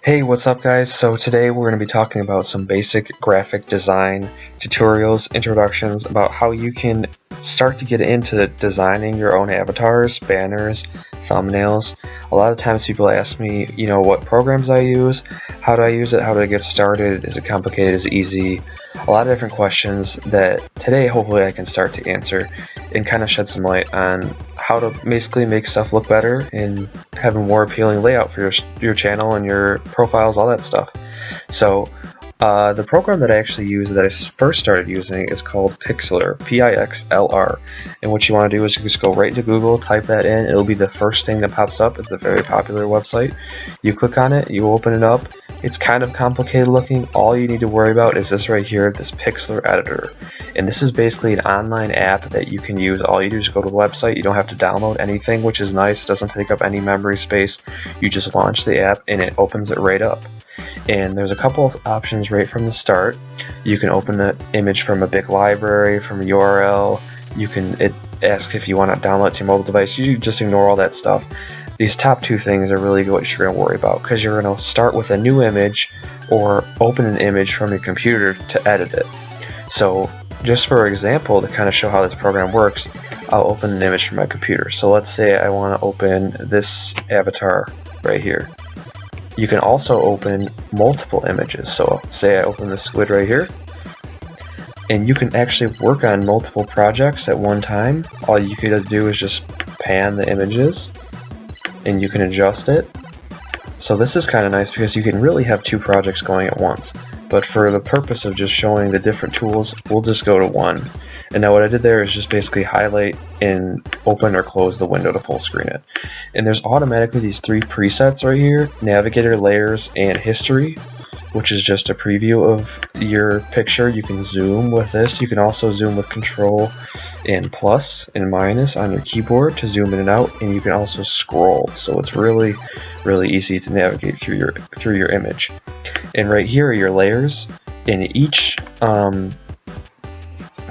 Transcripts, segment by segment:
Hey, what's up guys? So today we're going to be talking about some basic graphic design tutorials, introductions about how you can start to get into designing your own avatars, banners, thumbnails. A lot of times people ask me, what programs I use, how do I use it, how do I get started, is it complicated, is it easy? A lot of different questions that today hopefully I can start to answer and kind of shed some light on how to basically make stuff look better and have a more appealing layout for your channel and your profiles, all that stuff. So the program that I actually use, that I first started using, is called Pixlr, P-I-X-L-R. And what you want to do is you just go right into Google, type that in, it'll be the first thing that pops up. It's a very popular website. You click on it, you open it up. It's kind of complicated looking. All you need to worry about is this right here, this Pixlr editor. And this is basically an online app that you can use. All you do is go to the website. You don't have to download anything, which is nice. It doesn't take up any memory space. You just launch the app and it opens it right up. And there's a couple of options right from the start. You can open an image from a big library, from a URL. It asks if you want to download it to your mobile device. You just ignore all that stuff. These top two things are really what you're going to worry about, because you're going to start with a new image or open an image from your computer to edit it. So just for example, to kind of show how this program works, I'll open an image from my computer. So let's say I want to open this avatar right here. You can also open multiple images. So say I open this squid right here, and you can actually work on multiple projects at one time. All you could do is just pan the images and you can adjust it. So this is kind of nice because you can really have two projects going at once. But for the purpose of just showing the different tools, we'll just go to one. And now what I did there is just basically highlight and open or close the window to full screen it. And there's automatically these three presets right here: Navigator, Layers, and History, which is just a preview of your picture. You can zoom with this. You can also zoom with Control and plus and minus on your keyboard to zoom in and out, and you can also scroll. So it's really easy to navigate through your image. And right here are your layers. In each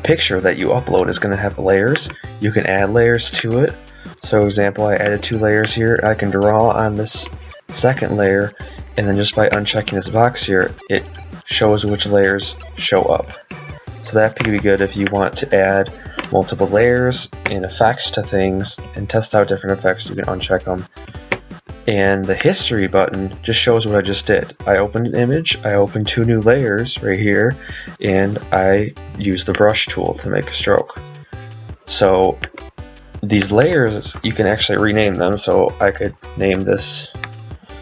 picture that you upload is going to have layers. You can add layers to it. So for example, I added 2 layers here. I can draw on this second layer, and then just by unchecking this box here, it shows which layers show up. So that could be good if you want to add multiple layers and effects to things and test out different effects. You can uncheck them. And the history button just shows what I just did. I opened an image, I opened 2 new layers right here, and I used the brush tool to make a stroke. So these layers, you can actually rename them. So I could name this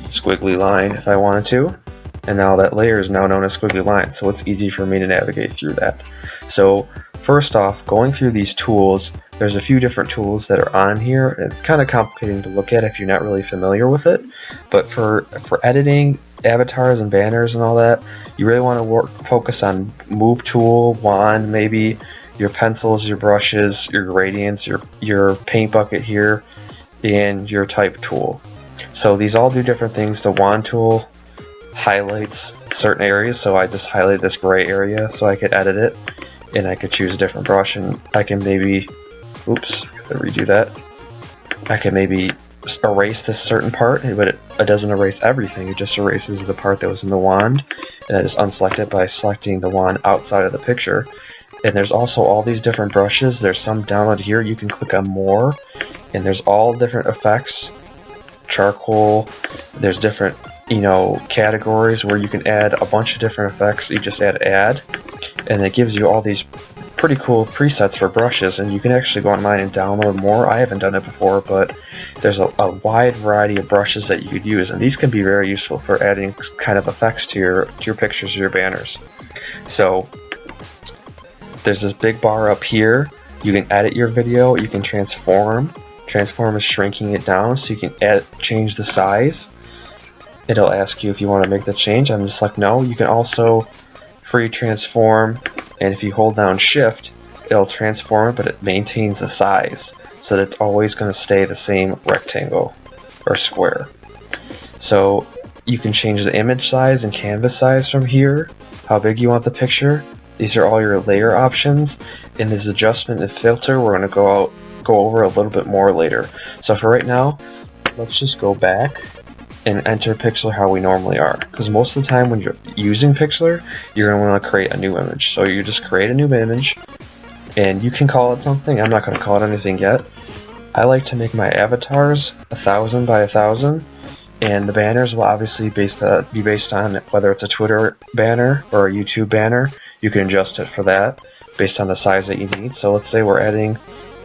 squiggly line if I wanted to, and now that layer is now known as squiggly line, so it's easy for me to navigate through that. So first off, going through these tools, there's a few different tools that are on here. It's kind of complicating to look at if you're not really familiar with it, but for editing avatars and banners and all that, you really want to focus on Move tool, wand, maybe your pencils, your brushes, your gradients, your paint bucket here, and your type tool. So these all do different things. The wand tool highlights certain areas, so I just highlight this gray area so I could edit it, and I could choose a different brush, and I can maybe, oops, gotta redo that. I can maybe erase this certain part, but it doesn't erase everything. It just erases the part that was in the wand, and I just unselect it by selecting the wand outside of the picture. And there's also all these different brushes. There's some downloaded here. You can click on more, and there's all different effects. Charcoal, there's different categories where you can add a bunch of different effects. You just add, and it gives you all these pretty cool presets for brushes, and you can actually go online and download more. I haven't done it before, but there's a wide variety of brushes that you could use, and these can be very useful for adding kind of effects to your pictures or your banners. So there's this big bar up here. You can edit your video, you can transform. Transform is shrinking it down, so you can change the size. It'll ask you if you want to make the change. I'm just like no. You can also free transform, and if you hold down shift, it'll transform it, but it maintains the size, so that it's always going to stay the same rectangle or square. So you can change the image size and canvas size from here, how big you want the picture. These are all your layer options. In this adjustment and filter, we're going to go over a little bit more later. So for right now, let's just go back and enter Pixlr how we normally are. Because most of the time when you're using Pixlr, you're going to want to create a new image. So you just create a new image, and you can call it something. I'm not going to call it anything yet. I like to make my avatars 1000 by 1000, and the banners will obviously be based on whether it's a Twitter banner or a YouTube banner. You can adjust it for that based on the size that you need. So let's say we're adding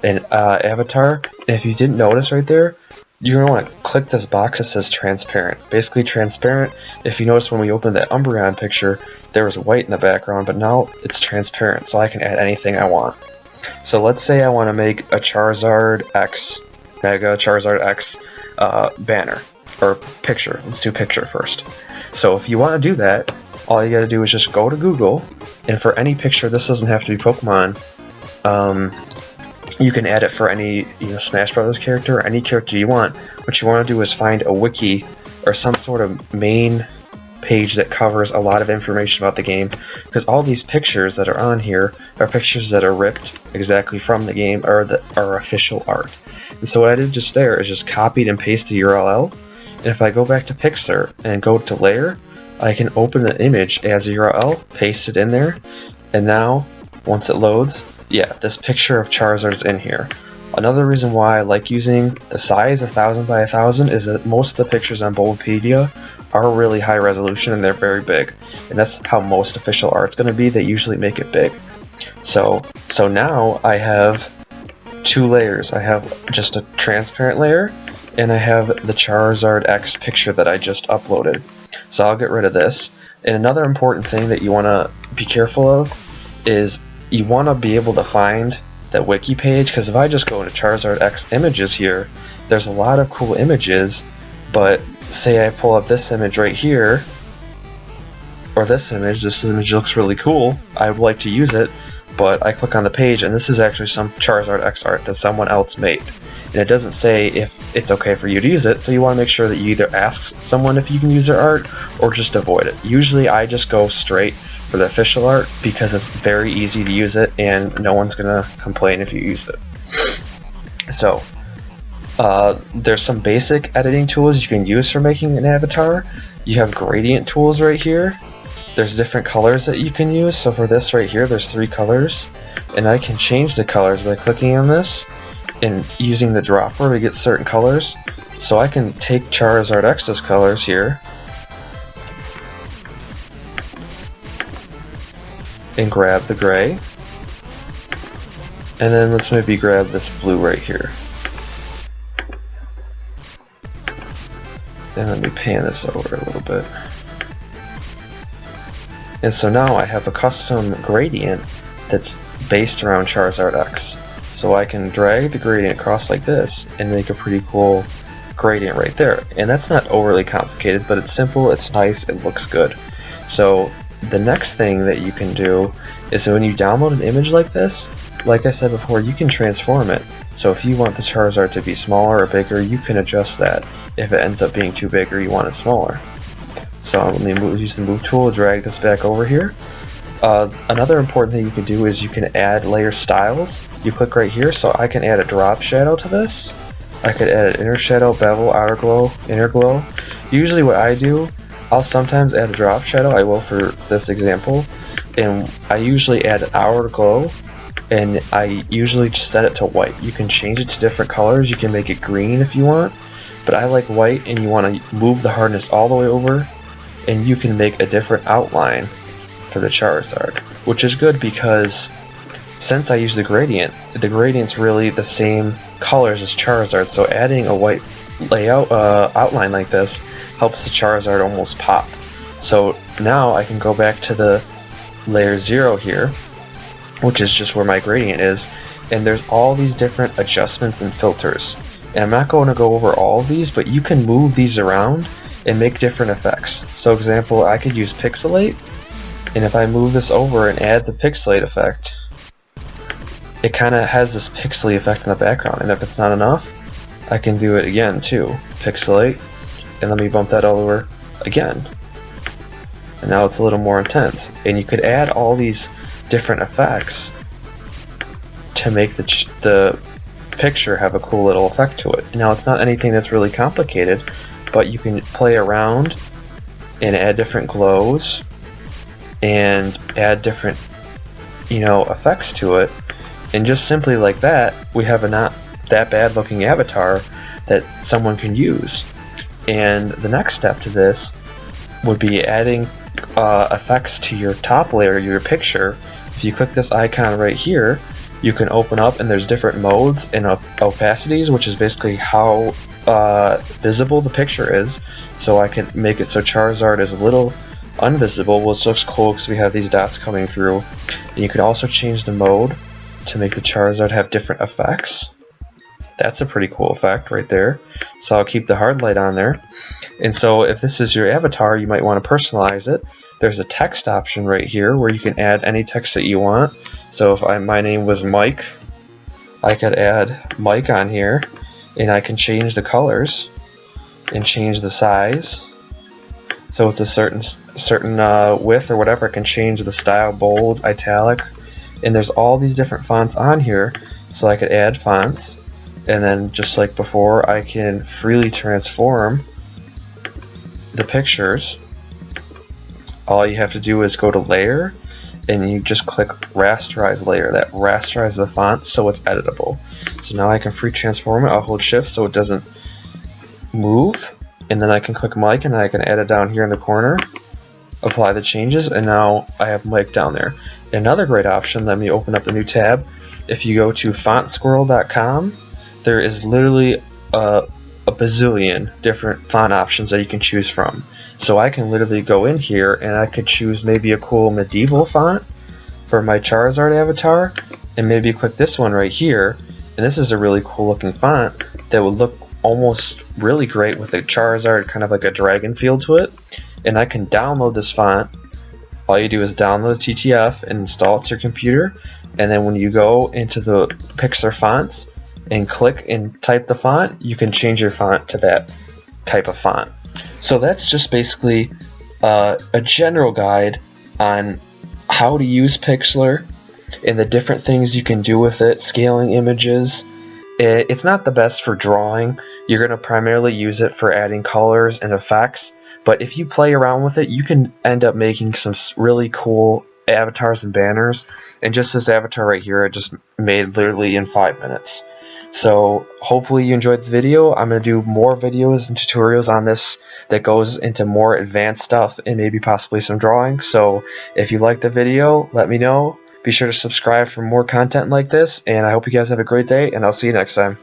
an avatar, and if you didn't notice right there, you're going to want to click this box that says transparent. Basically transparent, if you notice when we opened that Umbreon picture, there was white in the background, but now it's transparent, so I can add anything I want. So let's say I want to make a Charizard X, Mega Charizard X banner, or picture. Let's do picture first. So if you want to do that, all you got to do is just go to Google, and for any picture, this doesn't have to be Pokemon, you can add it for any Smash Brothers character, or any character you want. What you want to do is find a wiki or some sort of main page that covers a lot of information about the game, because all these pictures that are on here are pictures that are ripped exactly from the game or are official art. And so what I did just there is just copied and pasted the URL, and if I go back to Pixlr and go to layer, I can open the image as a URL, paste it in there, and now once it loads, yeah, this picture of Charizard's in here. Another reason why I like using the size 1000 by 1000 is that most of the pictures on Bulbapedia are really high resolution and they're very big, and that's how most official art's going to be. They usually make it big. So now I have two layers. I have just a transparent layer, and I have the Charizard X picture that I just uploaded. So I'll get rid of this. And another important thing that you want to be careful of is you want to be able to find that wiki page, because if I just go into Charizard X images here, there's a lot of cool images, but say I pull up this image right here, or this image looks really cool, I would like to use it, but I click on the page and this is actually some Charizard X art that someone else made. And it doesn't say if it's okay for you to use it, so you want to make sure that you either ask someone if you can use their art or just avoid it. Usually I just go straight for the official art because it's very easy to use it and no one's going to complain if you use it. So there's some basic editing tools you can use for making an avatar. You have gradient tools right here. There's different colors that you can use. So for this right here, there's 3 colors, and I can change the colors by clicking on this and using the dropper to get certain colors. So I can take Charizard X's colors here and grab the gray, and then let's maybe grab this blue right here, and let me pan this over a little bit. And so now I have a custom gradient that's based around Charizard X. So I can drag the gradient across like this and make a pretty cool gradient right there. And that's not overly complicated, but it's simple, it's nice, it looks good. So the next thing that you can do is when you download an image like this, like I said before, you can transform it. So if you want the Charizard to be smaller or bigger, you can adjust that. If it ends up being too big or you want it smaller. So let me use the move tool, drag this back over here. Another important thing you can do is you can add layer styles. You click right here, so I can add a drop shadow to this. I could add an inner shadow, bevel, outer glow, inner glow. Usually what I do, I'll sometimes add a drop shadow, I will for this example, and I usually add an outer glow, and I usually just set it to white. You can change it to different colors, you can make it green if you want, but I like white, and you want to move the hardness all the way over, and you can make a different outline for the Charizard, which is good because since I use the gradient's really the same colors as Charizard, so adding a white layout outline like this helps the Charizard almost pop. So now I can go back to the layer 0 here, which is just where my gradient is, and there's all these different adjustments and filters. And I'm not going to go over all of these, but you can move these around and make different effects. So example, I could use pixelate, and if I move this over and add the pixelate effect, it kind of has this pixely effect in the background, and if it's not enough, I can do it again too. Pixelate, and let me bump that all over again. And now it's a little more intense. And you could add all these different effects to make the picture have a cool little effect to it. Now it's not anything that's really complicated, but you can play around and add different glows and add different, you know, effects to it, and just simply like that, we have a not that bad looking avatar that someone can use. And the next step to this would be adding effects to your top layer, your picture. If you click this icon right here, you can open up, and there's different modes and opacities, which is basically how visible the picture is. So I can make it so Charizard is a little unvisible, which looks cool because we have these dots coming through. And you can also change the mode to make the Charizard have different effects. That's a pretty cool effect right there. So I'll keep the hard light on there. And so if this is your avatar, you might want to personalize it. There's a text option right here where you can add any text that you want. So if my name was Mike, I could add Mike on here, and I can change the colors and change the size. So it's a certain width or whatever. I can change the style, bold, italic, and there's all these different fonts on here. So I could add fonts. And then just like before, I can freely transform the pictures. All you have to do is go to layer, and you just click rasterize layer. That rasterizes the font so it's editable. So now I can free transform it. I'll hold shift so it doesn't move, and then I can click Mike, and I can add it down here in the corner, apply the changes, and now I have Mike down there. Another great option, let me open up a new tab. If you go to fontsquirrel.com, there is literally a bazillion different font options that you can choose from. So I can literally go in here and I could choose maybe a cool medieval font for my Charizard avatar, and maybe click this one right here. And this is a really cool looking font that would look almost really great with a Charizard, kind of like a dragon feel to it. And I can download this font. All you do is download TTF and install it to your computer. And then when you go into the Pixlr fonts and click and type the font, you can change your font to that type of font. So that's just basically a general guide on how to use Pixlr and the different things you can do with it, scaling images. It's not the best for drawing. You're going to primarily use it for adding colors and effects, but if you play around with it, you can end up making some really cool avatars and banners. And just this avatar right here, I just made literally in 5 minutes. So hopefully you enjoyed the video. I'm going to do more videos and tutorials on this that goes into more advanced stuff and maybe possibly some drawing. So if you liked the video, let me know. Be sure to subscribe for more content like this, and I hope you guys have a great day, and I'll see you next time.